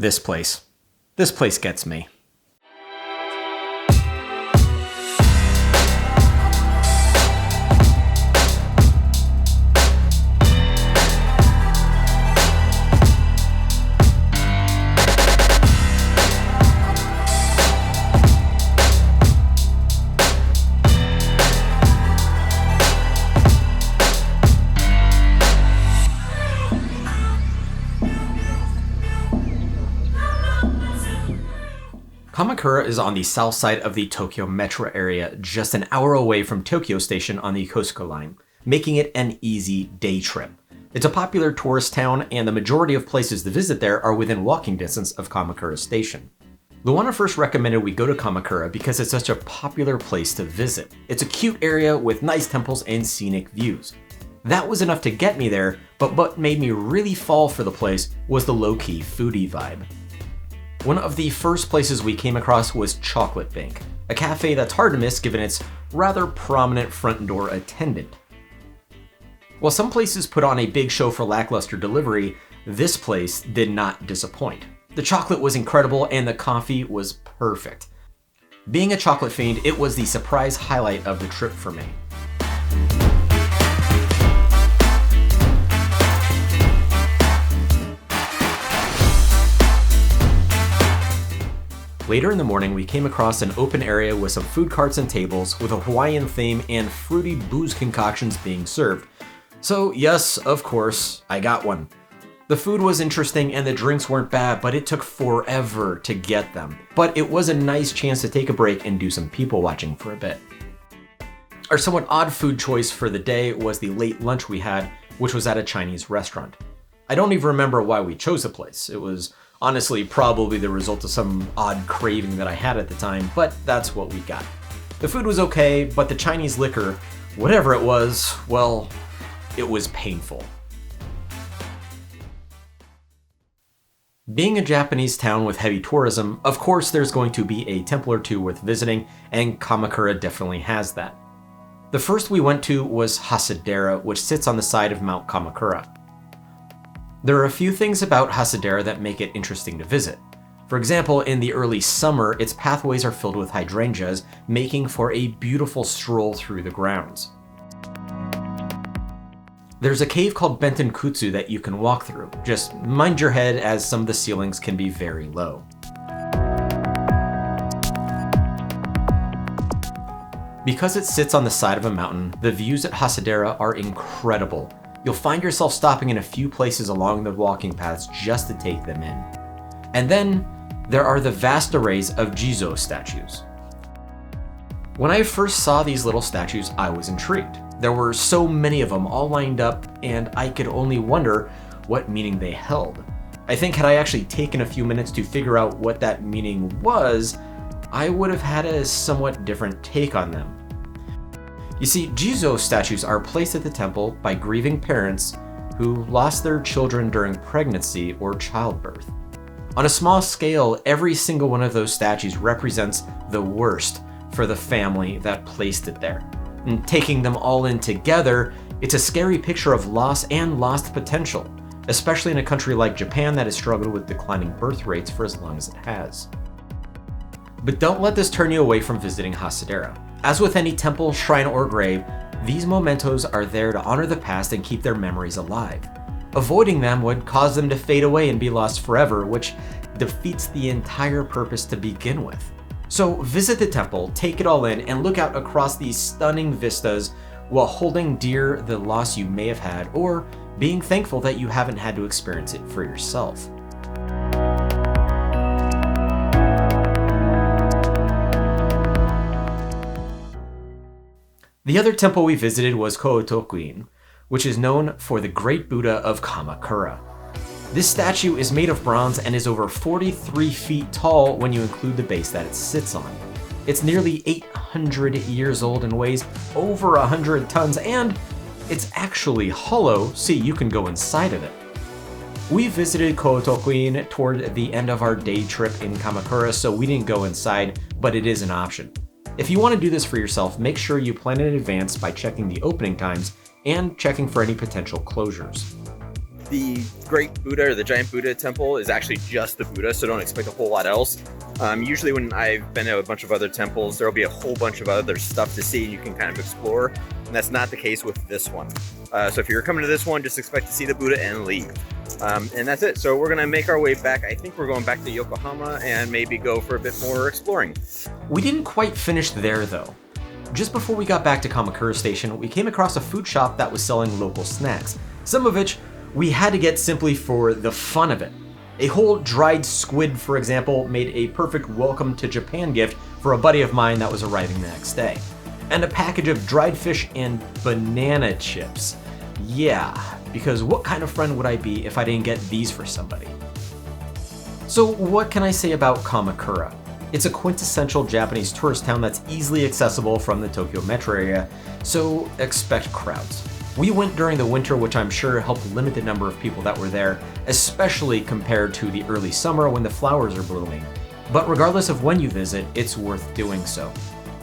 This place. This place gets me. Kamakura is on the south side of the Tokyo metro area, just an hour away from Tokyo Station on the Koutoku line, making it an easy day trip. It's a popular tourist town, and the majority of places to visit there are within walking distance of Kamakura Station. Luana first recommended we go to Kamakura because it's such a popular place to visit. It's a cute area with nice temples and scenic views. That was enough to get me there, but what made me really fall for the place was the low-key foodie vibe. One of the first places we came across was Chocolate Bank, a cafe that's hard to miss given its rather prominent front door attendant. While some places put on a big show for lackluster delivery, this place did not disappoint. The chocolate was incredible and the coffee was perfect. Being a chocolate fiend, it was the surprise highlight of the trip for me. Later in the morning, we came across an open area with some food carts and tables with a Hawaiian theme and fruity booze concoctions being served. So yes, of course, I got one. The food was interesting and the drinks weren't bad, but it took forever to get them. But it was a nice chance to take a break and do some people watching for a bit. Our somewhat odd food choice for the day was the late lunch we had, which was at a Chinese restaurant. I don't even remember why we chose the place. It was honestly probably the result of some odd craving that I had at the time, but that's what we got. The food was okay, but the Chinese liquor, whatever it was, well, it was painful. Being a Japanese town with heavy tourism, of course there's going to be a temple or two worth visiting, and Kamakura definitely has that. The first we went to was Hase-dera, which sits on the side of Mount Kamakura. There are a few things about Hase-dera that make it interesting to visit. For example, in the early summer, its pathways are filled with hydrangeas, making for a beautiful stroll through the grounds. There's a cave called Bentenkutsu that you can walk through. Just mind your head as some of the ceilings can be very low. Because it sits on the side of a mountain, the views at Hase-dera are incredible. You'll find yourself stopping in a few places along the walking paths just to take them in. And then there are the vast arrays of Jizo statues. When I first saw these little statues, I was intrigued. There were so many of them all lined up, and I could only wonder what meaning they held. I think had I actually taken a few minutes to figure out what that meaning was, I would have had a somewhat different take on them. You see, Jizo statues are placed at the temple by grieving parents who lost their children during pregnancy or childbirth. On a small scale, every single one of those statues represents the worst for the family that placed it there. And taking them all in together, it's a scary picture of loss and lost potential, especially in a country like Japan that has struggled with declining birth rates for as long as it has. But don't let this turn you away from visiting Hase-dera. As with any temple, shrine, or grave, these mementos are there to honor the past and keep their memories alive. Avoiding them would cause them to fade away and be lost forever, which defeats the entire purpose to begin with. So visit the temple, take it all in, and look out across these stunning vistas while holding dear the loss you may have had, or being thankful that you haven't had to experience it for yourself. The other temple we visited was Koutoku-in, which is known for the Great Buddha of Kamakura. This statue is made of bronze and is over 43 feet tall when you include the base that it sits on. It's nearly 800 years old and weighs over 100 tons, and it's actually hollow, so you can go inside of it. We visited Koutoku-in toward the end of our day trip in Kamakura, so we didn't go inside, but it is an option. If you want to do this for yourself, make sure you plan in advance by checking the opening times and checking for any potential closures. The Great Buddha or the Giant Buddha Temple is actually just the Buddha, so don't expect a whole lot else. Usually when I've been to a bunch of other temples, there'll be a whole bunch of other stuff to see and you can kind of explore, and that's not the case with this one. So if you're coming to this one, just expect to see the Buddha and leave. And that's it. So we're gonna make our way back. I think we're going back to Yokohama and maybe go for a bit more exploring. We didn't quite finish there though. Just before we got back to Kamakura Station, we came across a food shop that was selling local snacks, some of which we had to get simply for the fun of it. A whole dried squid, for example, made a perfect welcome to Japan gift for a buddy of mine that was arriving the next day. And a package of dried fish and banana chips. Yeah, because what kind of friend would I be if I didn't get these for somebody? So what can I say about Kamakura? It's a quintessential Japanese tourist town that's easily accessible from the Tokyo metro area, so expect crowds. We went during the winter, which I'm sure helped limit the number of people that were there, especially compared to the early summer when the flowers are blooming. But regardless of when you visit, it's worth doing so.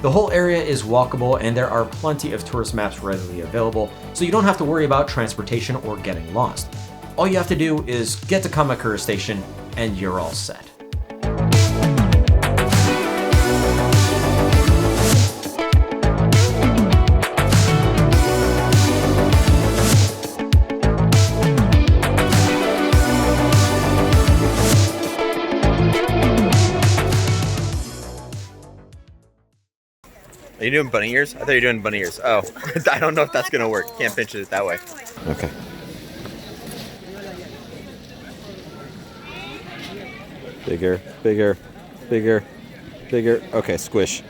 The whole area is walkable and there are plenty of tourist maps readily available, so you don't have to worry about transportation or getting lost. All you have to do is get to Kamakura Station and you're all set. Are you doing bunny ears? I thought you were doing bunny ears. Oh, I don't know if that's gonna work. Can't pinch it that way. Okay. Bigger, bigger, bigger, bigger. Okay, squish.